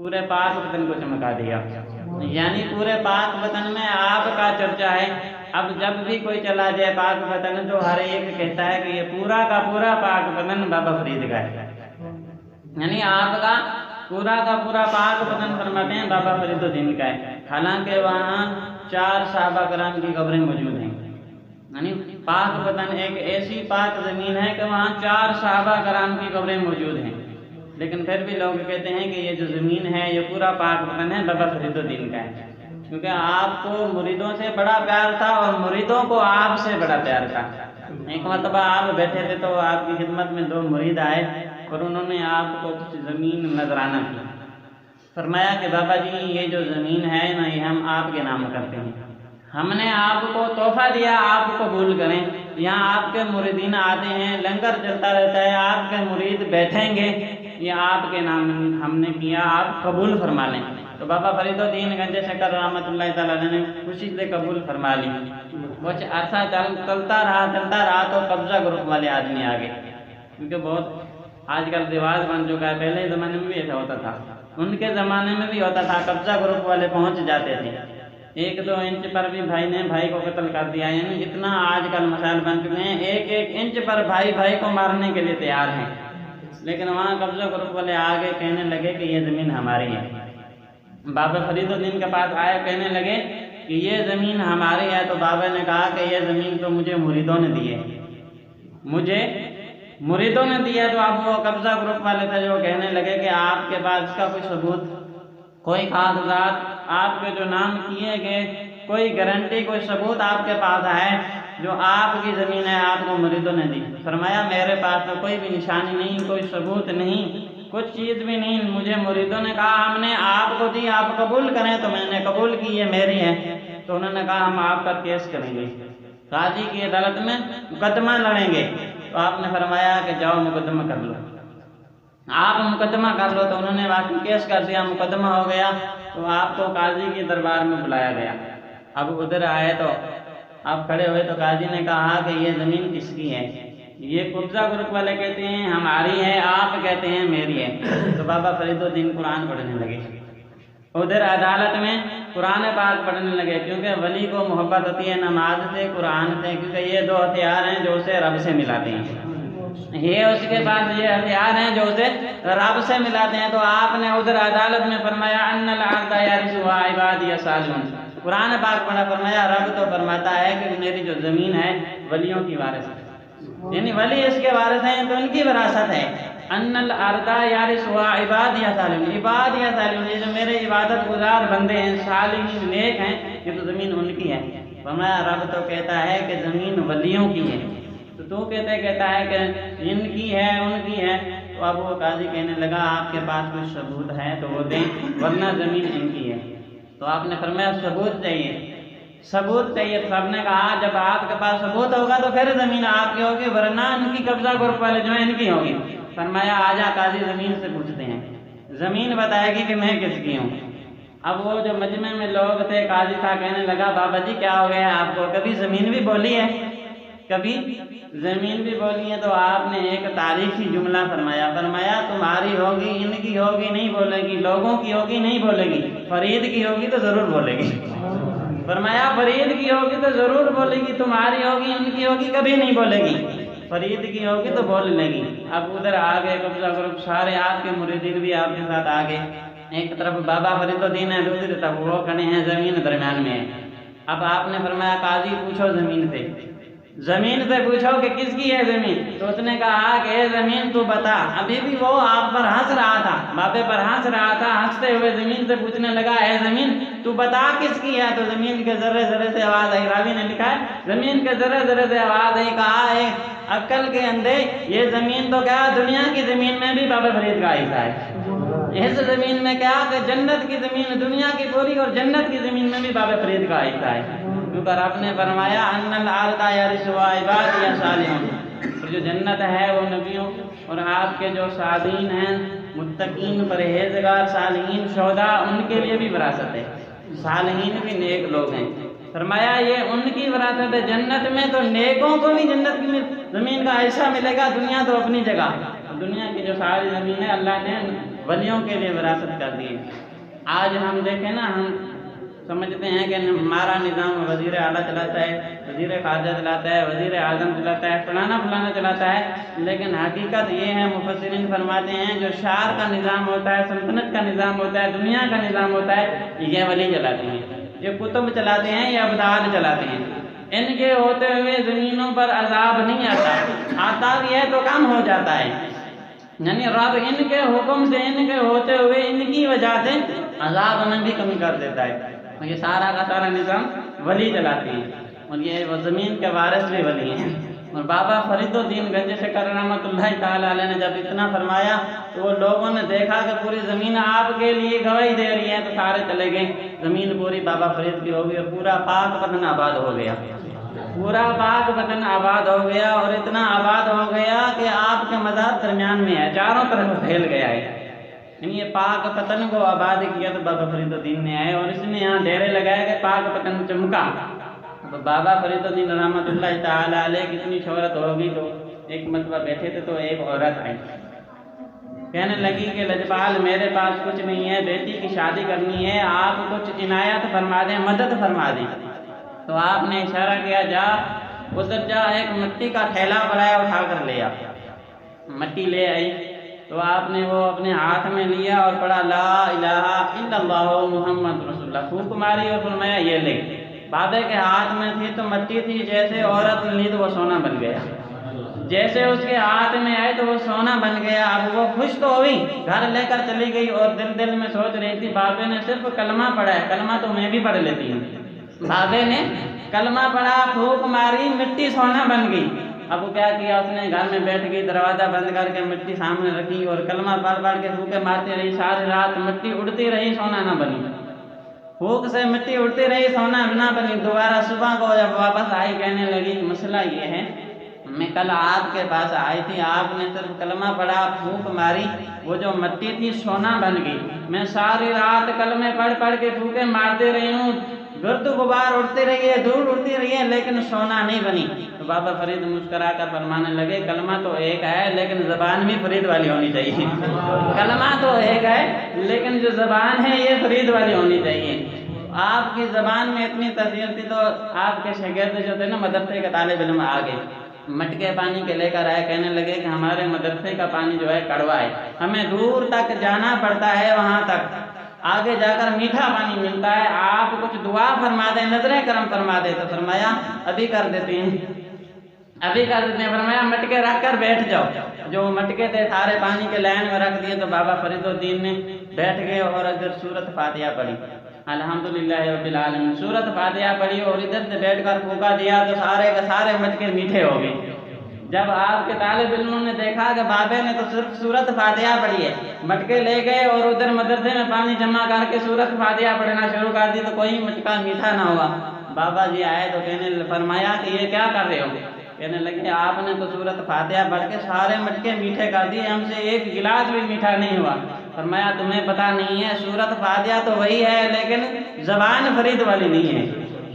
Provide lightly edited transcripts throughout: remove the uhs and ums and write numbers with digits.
پورے پاک وطن کو چمکا دیا، یعنی پورے پاک وطن میں آپ کا چرچا ہے۔ اب جب بھی کوئی چلا جائے پاک وطن تو ہر ایک کہتا ہے کہ یہ پورا کا پورا پاک وطن بابا فرید کا ہے، یعنی آپ کا پورا پاک وطن فرماتے ہیں بابا فرید الدین کا ہے۔ حالانکہ وہاں 4 صحابہ کرام کی قبریں موجود ہیں، یعنی پاک وطن ایک ایسی پاک زمین ہے کہ وہاں 4 صحابہ کرام کی قبریں موجود ہیں، لیکن پھر بھی لوگ کہتے ہیں کہ یہ جو زمین ہے یہ پورا پاک وطن ہے بابا فرید الدین کا ہے، کیونکہ آپ کو مریدوں سے بڑا پیار تھا اور مریدوں کو آپ سے بڑا پیار تھا۔ ایک مرتبہ آپ بیٹھے تھے تو آپ کی خدمت میں 2 مرید آئے اور انہوں نے آپ کو کچھ زمین نذرانہ کی، فرمایا کہ بابا جی یہ جو زمین ہے نا یہ ہم آپ کے نام کرتے ہیں، ہم نے آپ کو تحفہ دیا، آپ قبول کریں۔ یہاں آپ کے مریدین آتے ہیں، لنگر چلتا رہتا ہے، آپ کے مرید بیٹھیں گے، یہ آپ کے نام ہم نے کیا، آپ قبول فرما لیں۔ تو بابا فرید الدین گنج شکر رحمۃ اللہ تعالیٰ نے خوشی سے قبول فرما لی۔ کچھ عرصہ چلتا رہا تو قبضہ گروپ والے آدمی آ گئے، کیونکہ بہت آج کل رواج بن چکا ہے، پہلے زمانے میں بھی ایسا ہوتا تھا، ان کے زمانے میں بھی ہوتا تھا، قبضہ گروپ والے پہنچ جاتے تھے، 1-2 انچ پر بھی بھائی نے بھائی کو قتل کر دیا، یعنی اتنا آج کل مسائل بن چکے ہیں، 1-1 انچ پر بھائی کو مارنے کے لیے تیار ہیں۔ لیکن وہاں قبضہ گروپ والے آگے کہنے لگے کہ یہ زمین ہماری ہے۔ بابا فرید الدین کے پاس آئے، کہنے لگے کہ یہ زمین ہماری ہے، تو بابا نے کہا کہ یہ زمین تو مجھے مریدوں نے دی ہے، تو اب وہ قبضہ گروپ والے تھے جو کہنے لگے کہ آپ کے پاس اس کا کوئی ثبوت، کوئی کاغذات آپ کے جو نام کیے گئے، کوئی گارنٹی، کوئی ثبوت آپ کے پاس ہے جو آپ کی زمین ہے آپ کو مریدوں نے دی؟ فرمایا میرے پاس تو کوئی بھی نشانی نہیں، کوئی ثبوت نہیں، کچھ چیز بھی نہیں، مجھے مریدوں نے کہا ہم نے آپ کو دی، آپ قبول کریں، تو میں نے قبول کی، یہ میری ہے۔ تو انہوں نے کہا ہم آپ پر کیس کریں گے، قاضی کی عدالت میں مقدمہ لڑیں گے۔ تو آپ نے فرمایا کہ جاؤ مقدمہ کر لو، آپ مقدمہ کر لو۔ تو انہوں نے واقعی کیس کر دیا، مقدمہ ہو گیا، تو آپ کو قاضی کے دربار میں بلایا گیا۔ اب ادھر آئے تو آپ کھڑے ہوئے تو قاضی نے کہا کہ یہ زمین کس کی ہے؟ یہ قبضہ گروپ والے کہتے ہیں ہماری ہے، آپ کہتے ہیں میری ہے۔ تو بابا فرید الدین قرآن پڑھنے لگے، ادھر عدالت میں قرآن پاک پڑھنے لگے، کیونکہ ولی کو محبت ہوتی ہے نماز سے، قرآن سے، کیونکہ یہ 2 ہتھیار ہیں جو اسے رب سے ملاتے ہیں، یہ اس کے پاس یہ ہتھیار ہیں جو اسے رب سے ملاتے ہیں۔ تو آپ نے ادھر عدالت میں فرمایا ان الارض یرثها عبادی الصالحون، قرآن پاک پڑھا، فرمایا رب تو فرماتا ہے کہ میری جو زمین ہے ولیوں کی وارث ہے، یعنی ولی اس کے وارث ہیں تو ان کی وراثت ہے۔ ان الارض یرثها عبادی الصالحون، عبادی الصالحون، یہ جو میرے عبادت گزار بندے ہیں، صالحین نیک ہیں، یہ تو زمین ان کی ہے۔ فرمایا رب تو کہتا ہے کہ زمین ولیوں کی ہے، تو کہتا ہے کہ ان کی ہے، ان کی ہے۔ تو اب وہ قاضی کہنے لگا آپ کے پاس کوئی ثبوت ہے تو وہ دیں، ورنہ زمین ان کی ہے۔ تو آپ نے فرمایا ثبوت چاہیے، ثبوت چاہیے۔ تو آپ نے کہا جب آپ کے پاس ثبوت ہوگا تو پھر زمین آپ کی ہوگی، ورنہ ان کی قبضہ گروپ والے جو ہیں ان کی ہوگی۔ فرمایا آجا قاضی زمین سے پوچھتے ہیں، زمین بتائے گی کہ میں کس کی ہوں۔ اب وہ جو مجمع میں لوگ تھے، قاضی تھا، کہنے لگا بابا جی کیا ہو گیا آپ کو؟ کبھی زمین بھی بولی ہے، کبھی زمین بھی بولی ہے؟ تو آپ نے ایک تاریخی جملہ فرمایا تمہاری ہوگی، ان کی ہوگی نہیں بولے گی، لوگوں کی ہوگی نہیں بولے گی، فرید کی ہوگی تو ضرور بولے گی۔ فرمایا فرید کی ہوگی تو ضرور بولے گی، تمہاری ہوگی، ان کی ہوگی کبھی نہیں بولے گی، فرید کی ہوگی تو بول لے گی۔ اب ادھر آگے قبضہ گروپ سارے آپ کے مریدین بھی آپ کے ساتھ آگے، ایک طرف بابا فرید الدین ہے، دوسری طرف وہ کھڑے ہیں، زمین درمیان میں ہے۔ اب آپ نے فرمایا قاضی پوچھو زمین سے پوچھو کہ کس کی ہے زمین؟ تو اس نے کہا کہ اے زمین تو بتا۔ ابھی بھی وہ آپ پر ہنس رہا تھا، بابے پر ہنس رہا تھا، ہنستے ہوئے زمین سے پوچھنے لگا اے زمین تو بتا کس کی ہے؟ تو زمین کے ذرے ذرے سے آواز آئی، راوی نے لکھا ہے زمین کے ذرے ذرے سے آواز آئی، کہا اے عقل کے اندھے یہ زمین تو کیا دنیا کی زمین میں بھی بابا فرید کا حصہ ہے، اس زمین میں کیا کہ جنت کی زمین، دنیا کی پوری اور جنت کی زمین میں بھی بابا فرید کا حصہ ہے۔ کیونکہ آپ نے فرمایا ان الارض یرثها عبادی الصالحون، جو جنت ہے وہ نبیوں اور آپ کے جو صالحین ہیں، متقین، پرہیزگار، صالحین، شہداء، ان کے لیے بھی وراثت ہے، صالحین بھی نیک لوگ ہیں۔ فرمایا یہ ان کی وراثت ہے، جنت میں تو نیکوں کو بھی جنت کی زمین کا حصہ ملے گا، دنیا تو اپنی جگہ، دنیا کی جو ساری زمین ہے اللہ نے ولیوں کے لیے وراثت کر دی۔ آج ہم دیکھیں نا، ہم سمجھتے ہیں کہ ہمارا نظام وزیر اعلیٰ چلاتا ہے، وزیر خارجہ چلاتا ہے، وزیر اعظم چلاتا ہے، فلانا چلاتا ہے، لیکن حقیقت یہ ہے، مفسرین فرماتے ہیں جو شعر کا نظام ہوتا ہے، سلطنت کا نظام ہوتا ہے، دنیا کا نظام ہوتا ہے، یہ ولی چلاتے ہیں، یہ کتب چلاتے ہیں، یہ ابدال چلاتے ہیں۔ ان کے ہوتے ہوئے زمینوں پر عذاب نہیں آتا بھی ہے تو کم ہو جاتا ہے، یعنی رب ان کے حکم سے، ان کے ہوتے ہوئے، ان کی وجہ سے عذاب میں بھی کمی کر دیتا ہے۔ یہ سارا کا سارا نظام ولی چلاتے ہیں، اور یہ وہ زمین کے وارث بھی ولی ہیں۔ اور بابا فرید الدین گنج شکر رحمۃ اللہ تعالی علیہ نے جب اتنا فرمایا تو وہ لوگوں نے دیکھا کہ پوری زمین آپ کے لیے گواہی دے رہی ہے، تو سارے چلے گئے، زمین پوری بابا فرید کی ہو گئی، اور پورا پاک وطن آباد ہو گیا، پورا پاک وطن آباد ہو گیا، اور اتنا آباد ہو گیا کہ آپ کے مزار درمیان میں ہے، چاروں طرف پھیل گیا ہے۔ یہ پاک پتن کو آباد کیا تو بابا فرید الدین نے آئے، اور اس نے یہاں ڈیرے لگائے کہ پاک پتن چمکا۔ تو بابا فرید الدین رحمۃ اللہ تعالی علیہ کی اتنی شہرت ہوگی، تو ایک مرتبہ بیٹھے تھے تو ایک عورت آئی، کہنے لگی کہ لجپال میرے پاس کچھ نہیں ہے، بیٹی کی شادی کرنی ہے، آپ کچھ عنایت فرما دیں، مدد فرما دیں۔ تو آپ نے اشارہ کیا، جا ادھر جا، ایک مٹی کا تھیلا بڑھایا، اٹھا کر لے آ۔ مٹی لے آئی تو آپ نے وہ اپنے ہاتھ میں لیا اور پڑھا لا الہ الا اللہ محمد رسول اللہ، پھونک ماری اور فرمایا یہ لے۔ بابے کے ہاتھ میں تھی تو مٹی تھی، جیسے عورت لی تو وہ سونا بن گیا، جیسے اس کے ہاتھ میں آئے تو وہ سونا بن گیا۔ اب وہ خوش تو ہوئی، گھر لے کر چلی گئی، اور دل میں سوچ رہی تھی بابے نے صرف کلمہ پڑھا ہے، کلمہ تو میں بھی پڑھ لیتی ہوں۔ بابے نے کلمہ پڑھا، پھونک ماری، مٹی سونا بن گئی۔ اب وہ کیا کیا، اس نے گھر میں بیٹھ گئی، دروازہ بند کر کے مٹی سامنے رکھی اور کلمہ پڑھ کے پھونکے مارتی رہی، ساری رات مٹی اڑتی رہی، سونا نہ بنی، پھونک سے مٹی اڑتی رہی، سونا نہ بنی۔ دوبارہ صبح کو جب واپس آئی، کہنے لگی مسئلہ یہ ہے، میں کل آپ کے پاس آئی تھی، آپ نے صرف کلمہ پڑھا، پھونک ماری، وہ جو مٹی تھی سونا بن گئی، میں ساری رات کلمے پڑھ کے پھونکے مارتے رہی ہوں، گرد غبار اڑتی رہی ہے، دھول اڑتی رہی ہے، لیکن سونا نہیں بنی۔ تو بابا فرید مسکرا کر فرمانے لگے، کلمہ تو ایک ہے لیکن زبان بھی فرید والی ہونی چاہیے۔ کلمہ تو ایک ہے لیکن جو زبان ہے یہ فرید والی ہونی چاہیے۔ آپ کی زبان میں اتنی تاثیر تھی، تو آپ کے شاگرد جو تھے نا، مدرسے کے طالب علم آگے مٹکے پانی کے لے کر آئے، کہنے لگے کہ ہمارے مدرسے کا پانی جو ہے کڑوا ہے، ہمیں دور تک جانا پڑتا ہے، وہاں تک آگے جا کر میٹھا پانی ملتا ہے، آپ کچھ دعا فرما دیں، نظریں کرم فرما دیں۔ تو فرمایا ابھی کر دیتے ہیں، ابھی کر دیتے ہیں۔ فرمایا مٹکے رکھ کر بیٹھ جاؤ۔ جو مٹکے تھے سارے پانی کے لائن میں رکھ دیے، تو بابا فرید الدین نے بیٹھ گئے اور ادھر سورت فاتحہ پڑھی، الحمدللہ رب العالمین، سورت فاتحہ پڑھی، اور ادھر سے بیٹھ کر پھونکا دیا تو سارے کے سارے مٹکے میٹھے ہو گئے۔ جب آپ کے طالب علموں نے دیکھا کہ بابے نے تو صرف سورت فاتحہ پڑھی ہے، مٹکے لے گئے اور ادھر مدرسے میں پانی جمع کر کے سورت فاتحہ پڑھنا شروع کر دی، تو کوئی مٹکا میٹھا نہ ہوا۔ بابا جی آئے تو فرمایا کہ یہ کیا کر رہے ہو؟ کہنے لگے آپ نے تو سورت فاتحہ پڑھ کے سارے مٹکے میٹھے کر دیے، ہم سے ایک گلاس بھی میٹھا نہیں ہوا۔ فرمایا تمہیں پتہ نہیں ہے، سورت فاتحہ تو وہی ہے لیکن زبان فرید والی نہیں ہے،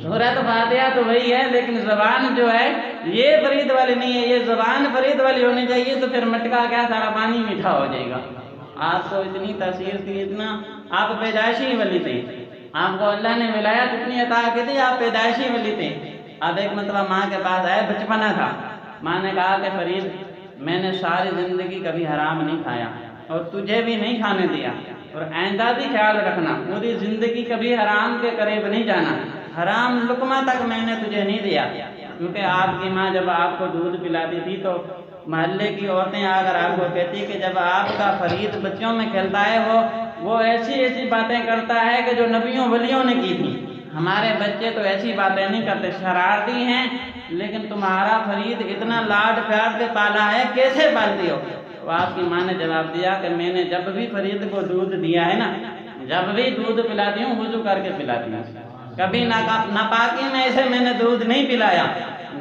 سورت فاتحہ تو وہی ہے لیکن زبان جو ہے یہ فرید والی نہیں ہے، یہ زبان فرید والی ہونی چاہیے، تو پھر مٹکا کیا سارا پانی میٹھا ہو جائے گا۔ آپ کو اتنی تاثیر تھی، اتنا آپ پیدائشی ولی تھے، آپ کو اللہ نے ولایت اتنی عطا کی تھی، آپ پیدائشی ولی تھے۔ اب ایک مرتبہ ماں کے پاس آئے، بچپنا تھا، ماں نے کہا کہ فرید میں نے ساری زندگی کبھی حرام نہیں کھایا اور تجھے بھی نہیں کھانے دیا، اور آئندہ بھی خیال رکھنا، پوری زندگی کبھی حرام کے قریب نہیں جانا، حرام لقمہ تک میں نے تجھے نہیں دیا۔ کیونکہ آپ کی ماں جب آپ کو دودھ پلاتی تھی تو محلے کی عورتیں آ کر آپ کو کہتی کہ جب آپ کا فرید بچوں میں کھیلتا ہے وہ ایسی باتیں کرتا ہے کہ جو نبیوں ولیوں نے کی تھی، ہمارے بچے تو ایسی باتیں نہیں کرتے، شرارتی ہیں، لیکن تمہارا فرید اتنا لاڈ پیار سے پالا ہے، کیسے پالتی ہو؟ تو آپ کی ماں نے جواب دیا کہ میں نے جب بھی فرید کو دودھ دیا ہے نا، جب بھی دودھ پلاتی ہوں وضو کر کے پلاتی ہوں، کبھی ناپاکی میں اسے میں نے دودھ نہیں پلایا،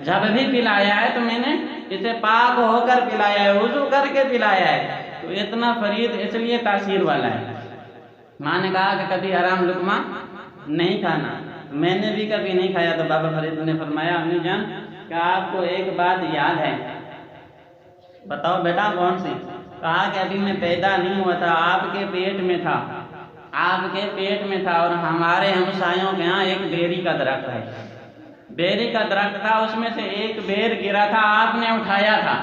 جب بھی پلایا ہے تو میں نے اسے پاک ہو کر پلایا ہے، وضو کر کے پلایا ہے، تو اتنا فرید اس لیے تاثیر والا ہے۔ ماں نے کہا کہ کبھی حرام لقمہ نہیں کھانا، میں نے بھی کبھی نہیں کھایا۔ تو بابا فرید نے فرمایا امی جان کہ آپ کو ایک بات یاد ہے؟ بتاؤ بیٹا کون سی؟ کہا کہ ابھی میں پیدا نہیں ہوا تھا، آپ کے پیٹ میں تھا، آپ کے پیٹ میں تھا، اور ہمارے ہمسایوں کے ہاں ایک بیری کا درخت ہے، بیری کا درخت تھا، اس میں سے ایک بیر گرا تھا، آپ نے اٹھایا تھا،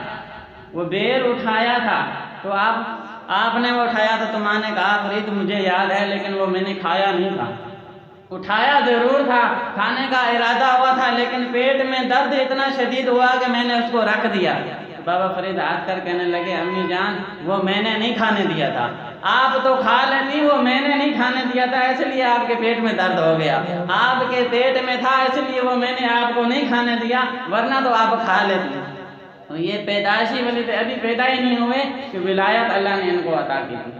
وہ بیر اٹھایا تھا، تو آپ نے وہ اٹھایا تھا، تو ماں نے کہا فرید مجھے یاد ہے لیکن وہ میں نے کھایا نہیں تھا، اٹھایا ضرور تھا، کھانے کا ارادہ ہوا تھا، لیکن پیٹ میں درد اتنا شدید ہوا کہ میں نے اس کو رکھ دیا۔ بابا فرید ہاتھ کر کہنے لگے امی جان وہ میں نے نہیں کھانے دیا تھا، آپ تو کھا لیتی، وہ میں نے نہیں کھانے دیا تھا، اس لیے آپ کے پیٹ میں درد ہو گیا، آپ کے پیٹ میں تھا اس لیے وہ میں نے آپ کو نہیں کھانے دیا، ورنہ تو آپ کھا لیتی۔ تو یہ پیدائشی ولی تھے، ابھی پیدا ہی نہیں ہوئے کہ ولایت اللہ نے ان کو عطا کی تھی۔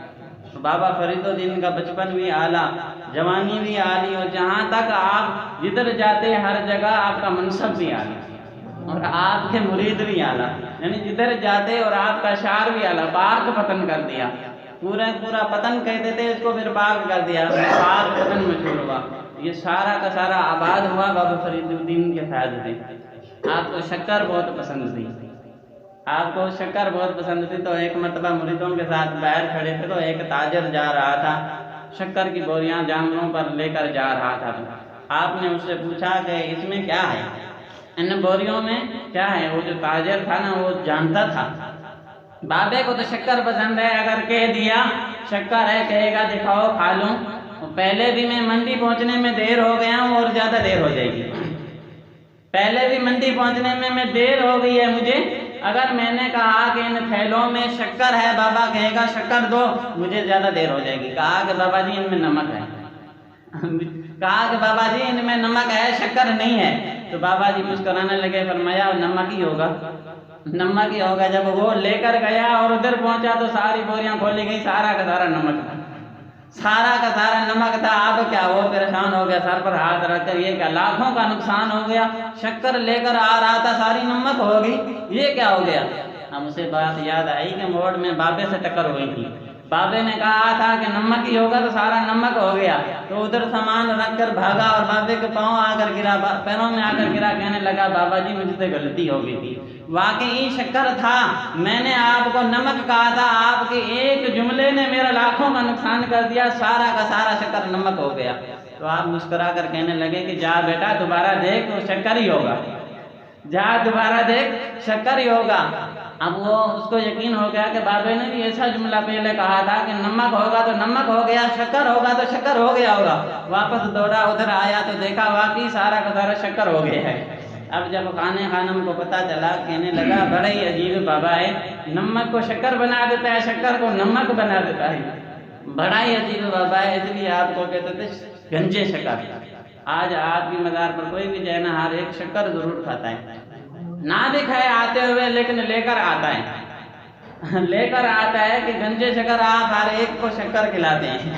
تو بابا فرید الدین کا بچپن بھی اعلیٰ، جوانی بھی اعلیٰ، اور جہاں تک آپ جدھر جاتے ہر جگہ آپ کا منصب بھی اعلیٰ اور آپ کے مرید بھی اعلیٰ، یعنی جدھر جاتے اور آپ کا شعر بھی اعلیٰ، پاک پتن کر دیا، پورا پتن کہتے تھے اس کو، پھر پاک کر دیا، پاک پتن مشہور ہوا۔ یہ سارا کا سارا آباد ہوا بابا فرید الدین کے فیض سے۔ آپ کو شکر بہت پسند تھی، آپ کو شکر بہت پسند تھی، تو ایک مرتبہ مریدوں کے ساتھ باہر کھڑے تھے، تو ایک تاجر جا رہا تھا، شکر کی بوریاں جانوروں پر لے کر جا رہا تھا، آپ نے اس سے پوچھا کہ اس میں کیا ہے، ان بوریوں میں کیا ہے؟ وہ جو تاجر تھا نا وہ جانتا تھا بابے کو تو شکر پسند ہے، اگر کہہ دیا شکر ہے، کہے گا دکھاؤ کھا لوں، پہلے بھی میں منڈی پہنچنے میں دیر ہو گیا ہوں اور زیادہ دیر ہو جائے گی، پہلے بھی منڈی پہنچنے میں دیر ہو گئی ہے مجھے، اگر میں نے کہا کہ ان تھیلوں میں شکر ہے، بابا کہے گا شکر دو، مجھے زیادہ دیر ہو جائے گی، کہا کہ بابا جی ان میں نمک ہے، کہا کہ بابا جی ان میں نمک ہے، شکر نہیں ہے، تو بابا جی مسکرانے لگے، فرمایا نمک ہی ہوگا، نمک ہی ہوگا۔ جب وہ لے کر گیا اور ادھر پہنچا تو ساری بوریاں کھولی گئی، سارا کا سارا نمک تھا، سارا کا سارا نمک تھا۔ اب کیا، وہ پریشان ہو گیا، سر پر ہاتھ رکھ کر، یہ کیا لاکھوں کا نقصان ہو گیا، شکر لے کر آ رہا تھا ساری نمک ہو گئی، یہ کیا ہو گیا۔ اب اسے بات یاد آئی کہ موڑ میں بابے سے ٹکر ہوئی تھی، بابے نے کہا تھا کہ نمک ہی ہوگا، تو سارا نمک ہو گیا، تو ادھر سامان رکھ کر بھاگا اور بابے کے پاؤں آ کر گرا، پیروں میں آ کر گرا، کہنے لگا بابا جی مجھ سے غلطی ہو گئی تھی، واقعی شکر تھا، میں نے آپ کو نمک کہا تھا، آپ کے ایک جملے نے میرا لاکھوں کا نقصان کر دیا، سارا کا سارا شکر نمک ہو گیا۔ تو آپ مسکرا کر کہنے لگے کہ جا بیٹا دوبارہ دیکھ، وہ شکر ہی ہوگا، جا دوبارہ دیکھ شکر ہی ہوگا۔ اب وہ اس کو یقین ہو گیا کہ بابے نے بھی ایسا جملہ پہلے کہا تھا کہ نمک ہوگا تو نمک ہو گیا، شکر ہوگا تو شکر ہو گیا ہوگا۔ واپس دوڑا، ادھر آیا تو دیکھا واقعی سارا کا سارا شکر ہو گیا ہے۔ اب جب خانے خانم کو پتہ چلا، کہنے لگا بڑا ہی عجیب بابا ہے، نمک کو شکر بنا دیتا ہے، شکر کو نمک بنا دیتا ہے، بڑا ہی عجیب بابا ہے، اس لیے آپ کو کہتے تھے گنجے شکر۔ آج آپ کی مزار پر کوئی بھی جائے نا، ہر ایک شکر ضرور کھاتا ہے، نہ دکھائے آتے ہوئے لیکن لے کر آتا ہے، لے کر آتا ہے کہ گنجے شکر آپ ہر ایک کو شکر کھلاتے ہیں،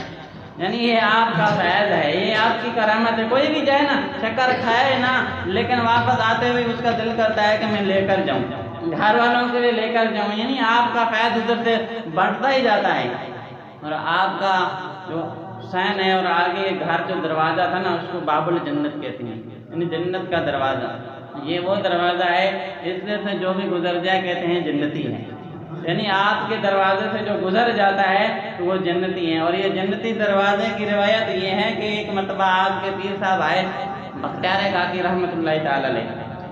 یعنی یہ آپ کا فیض ہے، یہ آپ کی کرامت ہے۔ کوئی بھی جائے نا شکر کھائے نا، لیکن واپس آتے ہوئے اس کا دل کرتا ہے کہ میں لے کر جاؤں، گھر والوں کے لیے لے کر جاؤں، یعنی آپ کا فیض ادھر سے بڑھتا ہی جاتا ہے۔ اور آپ کا جو حسین ہے اور آگے گھر جو دروازہ تھا نا، اس کو باب الجنت کہتے ہیں، یعنی جنت کا دروازہ، یہ وہ دروازہ ہے اس سے جو بھی گزر جائے کہتے ہیں جنتی ہے، یعنی آپ کے دروازے سے جو گزر جاتا ہے تو وہ جنتی ہیں۔ اور یہ جنتی دروازے کی روایت یہ ہے کہ ایک مرتبہ آپ کے پیر صاحب آئے، بختیار کاکی رحمۃ اللہ تعالی علیہ،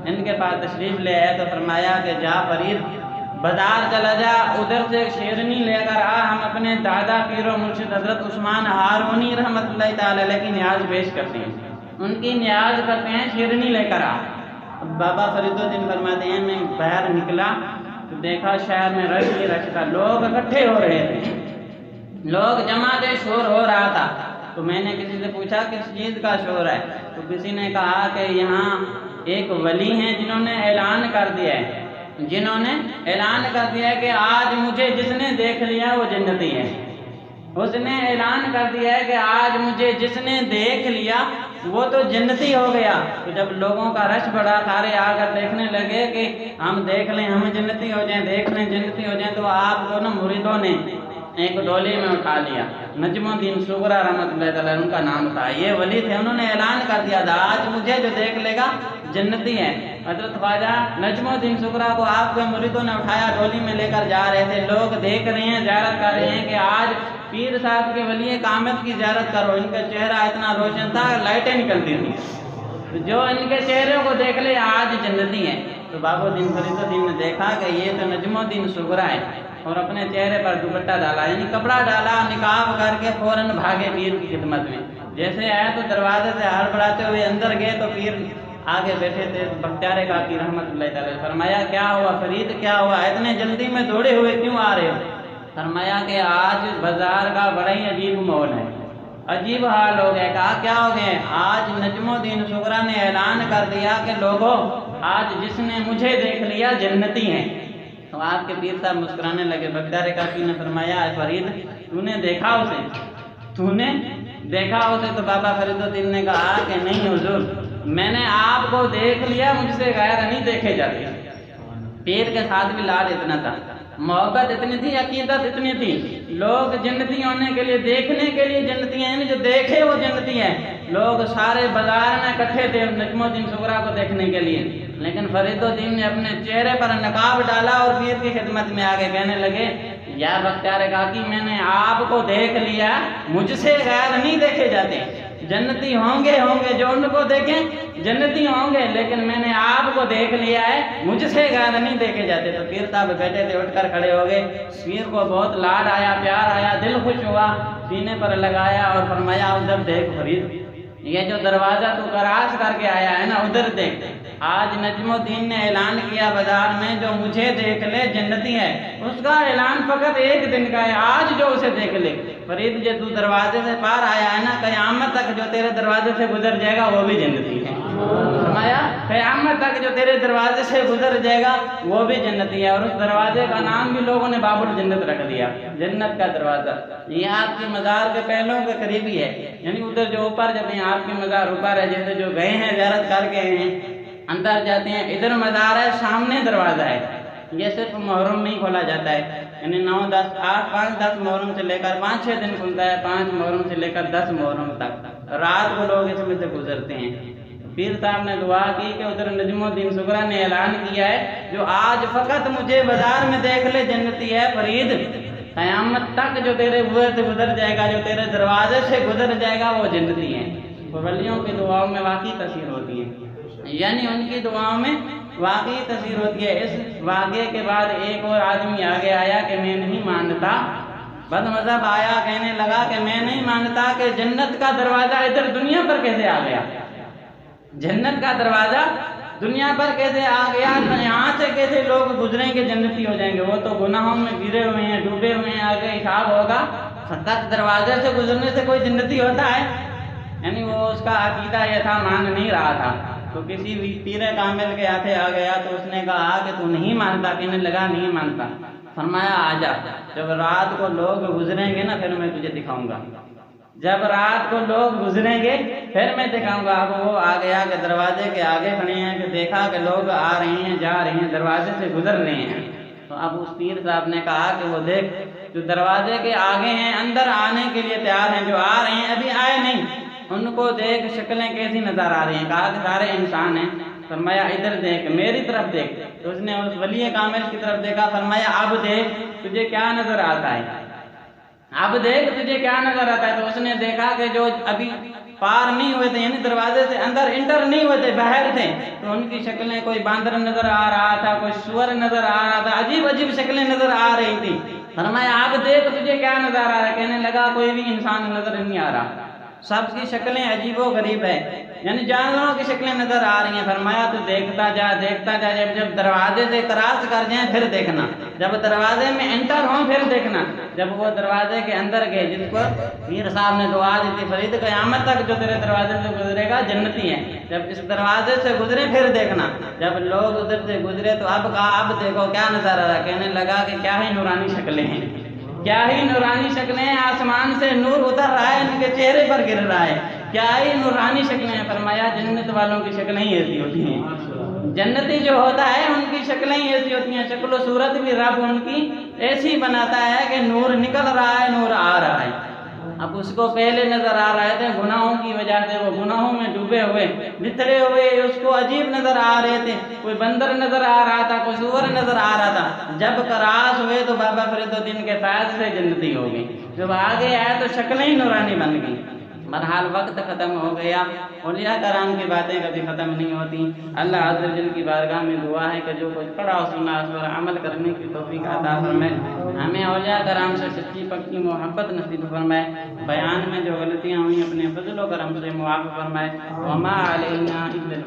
ان کے پاس تشریف لے آئے تو فرمایا کہ جا فرید بازار چلا جا، ادھر سے شیرنی لے کر آ، ہم اپنے دادا پیر و مرشد حضرت عثمان ہارونی رحمۃ اللہ تعالی علیہ کی نیاز پیش کرتے ہیں، ان کی نیاز کرتے ہیں، شیرنی لے کر آ۔ بابا فرید الدین فرماتے ہیں میں باہر نکلا تو دیکھا شہر میں رش ہی رش تھا، لوگ اکٹھے ہو رہے تھے، لوگ جمع تھے، شور ہو رہا تھا، تو میں نے کسی سے پوچھا کس چیز کا شور ہے، تو کسی نے کہا کہ یہاں ایک ولی ہیں جنہوں نے اعلان کر دیا ہے، جنہوں نے اعلان کر دیا ہے کہ آج مجھے جس نے دیکھ لیا وہ جنتی ہے، اس نے اعلان کر دیا ہے کہ آج مجھے جس نے دیکھ لیا وہ تو جنتی ہو گیا۔ تو جب لوگوں کا رش بڑا، سارے آ کر دیکھنے لگے کہ ہم دیکھ لیں، ہم جنتی ہو جائیں، دیکھ لیں جنتی ہو جائیں، تو آپ کو نا مریدوں نے ایک ڈولی میں اٹھا لیا. نجم الدین صغرا رحمۃ اللہ تعالیٰ ان کا نام تھا. یہ ولی تھے. انہوں نے اعلان کر دیا تھا آج مجھے جو دیکھ لے گا جنتی ہے. حضرت خواجہ نجم الدین صغرا کو آپ کے مریدوں نے اٹھایا, ڈولی میں لے کر جا رہے تھے. لوگ دیکھ رہے ہیں, زیارت کر رہے ہیں کہ آج پیر صاحب کے ولی کامت کی زیارت کرو. ان کا چہرہ اتنا روشن تھا, لائٹیں نکلتی تھیں. جو ان کے چہروں کو دیکھ لے آج جنتی ہیں. تو بابو الدین فرید الدین نے دیکھا کہ یہ تو نجم الدین صغرا ہے, اور اپنے چہرے پر دوپٹہ ڈالا, یعنی کپڑا ڈالا, نقاب کر کے فوراً بھاگے پیر کی خدمت میں. جیسے آئے تو دروازے سے ہڑبڑاتے ہوئے اندر گئے تو پیر آگے بیٹھے تھے. بختیار کاکی رحمۃ اللہ تعالی فرمایا کیا ہوا فرید, کیا ہوا, اتنے جلدی میں دوڑے ہوئے کیوں آ رہے ہو؟ فرمایا کہ آج بازار کا بڑا ہی عجیب ماحول ہے, عجیب حال ہو گیا. کہا کیا ہو گئے؟ آج نجم الدین صغرا نے اعلان کر دیا کہ لوگوں آج جس نے مجھے دیکھ لیا جنتی ہیں. تو آپ کے پیر صاحب مسکرانے لگے. بختیار کاکی نے فرمایا فرید تو نے دیکھا اسے, تو نے دیکھا اسے؟ تو بابا فرید الدین نے کہا کہ نہیں حضور, میں نے آپ کو دیکھ لیا, مجھ سے غیر نہیں دیکھے جاتے. پیر کے ساتھ بھی لاڈ اتنا تھا, محبت اتنی تھی, عقیدت اتنی تھی. لوگ جنتی ہونے کے لیے, دیکھنے کے لیے جنتی ہیں, جو دیکھے وہ جنتی ہیں. لوگ سارے بازار میں اکٹھے تھے نجم الدین صغرا کو دیکھنے کے لیے, لیکن فرید الدین نے اپنے چہرے پر نقاب ڈالا اور پیر کی خدمت میں آگے کہنے لگے یا بختیار کاکی میں نے آپ کو دیکھ لیا, مجھ سے غیر نہیں دیکھے جاتے. جنتی ہوں گے جو ان کو دیکھیں جنتی ہوں گے, لیکن میں نے آپ کو دیکھ لیا ہے, مجھ سے غیر نہیں دیکھے جاتے. تو پیر صاحب بیٹھے تھے, اٹھ کر کھڑے ہو گئے. پیر کو بہت لاڈ آیا, پیار آیا, دل خوش ہوا, سینے پر لگایا اور فرمایا ادھر دیکھ فرید, یہ جو دروازہ تو کراس کر کے آیا ہے نا, ادھر دیکھ. آج نجم الدین نے اعلان کیا بازار میں جو مجھے دیکھ لے جنتی ہے. اس کا اعلان فقط ایک دن کا ہے, آج جو اسے دیکھ لے. فرید جو تو دروازے سے پار آیا ہے نا, قیامت تک جو تیرے دروازے سے گزر جائے گا وہ بھی جنتی ہے. فرمایا قیامت تک جو تیرے دروازے سے گزر جائے گا وہ بھی جنتی ہے. اور اس دروازے کا نام بھی لوگوں نے باب الجنت رکھ دیا, جنت کا دروازہ. یہ آپ کی مزار کے پہلوؤں کے قریب ہی ہے, یعنی ادھر جو اوپر جب ہیں آپ کی مزار اوپر ہے, جیسے جو گئے ہیں زیارت کر کے ہیں اندر جاتے ہیں, ادھر مزار ہے, سامنے دروازہ ہے. یہ صرف محرم میں ہی کھولا جاتا ہے, یعنی 9, 10, 8, 5, 10 محرم سے لے کر 5-6 دن کھلتا ہے, 5 محرم سے لے کر 10 محرم تک. رات کو لوگ اس میں سے گزرتے ہیں. پیر صاحب نے دعا کی کہ ادھر نجم الدین صغرا نے اعلان کیا ہے جو آج فقط مجھے بازار میں دیکھ لے جنتی ہے فرید, قیامت تک جو تیرے بوئے سے گزر جائے گا, جو تیرے دروازے سے گزر جائے گا وہ جنتی ہے. ولیوں کی دعاؤں میں واقعی تاثیر ہوتی ہے, یعنی ان کی دعاؤں میں واقعی تاثیر ہوتی ہے. اس واقعے کے بعد ایک اور آدمی آگے آیا کہ میں نہیں مانتا, بد مذہب آیا, کہنے لگا کہ میں نہیں مانتا کہ جنت کا دروازہ ادھر دنیا پر کیسے آ گیا, جنت کا دروازہ دنیا پر کیسے آ گیا, یہاں سے کیسے لوگ گزریں گے جنتی ہو جائیں گے. وہ تو گناہوں میں گرے ہوئے ہیں, ڈوبے ہوئے ہیں, آگے حساب ہوگا. فقط دروازے سے گزرنے سے کوئی جنتی ہوتا ہے؟ یعنی وہ اس کا عقیدہ یہ تھا, مان نہیں رہا تھا. تو کسی بھی پیر کامل کے ہاتھے آ گیا تو اس نے کہا کہ تو نہیں مانتا؟ کہنے لگا نہیں مانتا. فرمایا آجا, جب رات کو لوگ گزریں گے نا پھر میں تجھے دکھاؤں گا, جب رات کو لوگ گزریں گے پھر میں دکھاؤں گا. اب وہ آ گیا کہ دروازے کے آگے کھڑے ہیں, کہ دیکھا کہ لوگ آ رہے ہیں, جا رہے ہیں, دروازے سے گزر رہے ہیں. تو اب اس پیر صاحب نے کہا کہ وہ دیکھ جو دروازے کے آگے ہیں, اندر آنے کے لیے تیار ہیں, جو آ رہے ہیں ابھی آئے نہیں, ان کو دیکھ شکلیں کیسی نظر آ رہی ہیں. کہا کہ سارے انسان ہیں. فرمایا ادھر دیکھ, میری طرف دیکھ. تو اس نے اس ولی کامل کی طرف دیکھا. فرمایا اب دیکھ تجھے کیا نظر آتا ہے, اب دیکھ تجھے کیا نظر آتا ہے. تو اس نے دیکھا کہ جو ابھی پار نہیں ہوئے تھے, یعنی دروازے سے اندر انٹر نہیں ہوئے تھے, باہر تھے, تو ان کی شکلیں, کوئی باندر نظر آ رہا تھا, کوئی سور نظر آ رہا تھا, عجیب عجیب شکلیں نظر آ رہی تھی. فرمایا اب دیکھ تجھے کیا نظر آ رہا ہے. کہنے لگا کوئی بھی انسان نظر نہیں آ رہا, سب کی شکلیں عجیب و غریب ہے, یعنی جانوروں کی شکلیں نظر آ رہی ہیں. فرمایا تو دیکھتا جا, دیکھتا جا, جب دروازے سے کراس کر جائیں پھر دیکھنا, جب دروازے میں انٹر ہوں پھر دیکھنا. جب وہ دروازے کے اندر گئے, جس پر پیر صاحب نے دعا دی تھی فرید قیامت تک جو تیرے دروازے سے گزرے گا جنتی ہے, جب اس دروازے سے گزرے پھر دیکھنا. جب لوگ ادھر سے گزرے تو اب کہا اب دیکھو کیا نظر آ رہا. کہنے لگا کہ کیا ہی نورانی شکلیں ہیں, کیا ہی نورانی شکلیں ہیں, آسمان سے نور اتر رہا ہے, ان کے چہرے پر گر رہا ہے, کیا ہی نورانی شکلیں ہیں. فرمایا جنت والوں کی شکلیں ہی ایسی ہوتی ہیں, جنتی جو ہوتا ہے ان کی شکلیں ہی ایسی ہوتی ہیں، شکل و صورت بھی رب ان کی ایسی بناتا ہے کہ نور نکل رہا ہے، نور آ رہا ہے۔ اب اس کو پہلے نظر آ رہے تھے گناہوں کی وجہ سے، وہ گناہوں میں ڈوبے ہوئے بچھڑے ہوئے، اس کو عجیب نظر آ رہے تھے، کوئی بندر نظر آ رہا تھا، کوئی سور نظر آ رہا تھا۔ جب کراس ہوئے تو بابا فرید الدین کے فیض سے جنتی ہو گئی، جب آگے آئے تو شکلیں ہی نورانی بن گئی۔ بہرحال وقت ختم ہو گیا، اولیاء کرام کی باتیں کبھی ختم نہیں ہوتی۔ اللہ عز و جل کی بارگاہ میں دعا ہے کہ جو کچھ پڑھا سنا اس پر عمل کرنے کی توفیق عطا فرمائے، ہمیں اولیاء کرام سے سچی پکی محبت نصیب فرمائے، بیان میں جو غلطیاں ہوئی اپنے فضل و کرم سے معاف فرمائے۔ وما علینا الا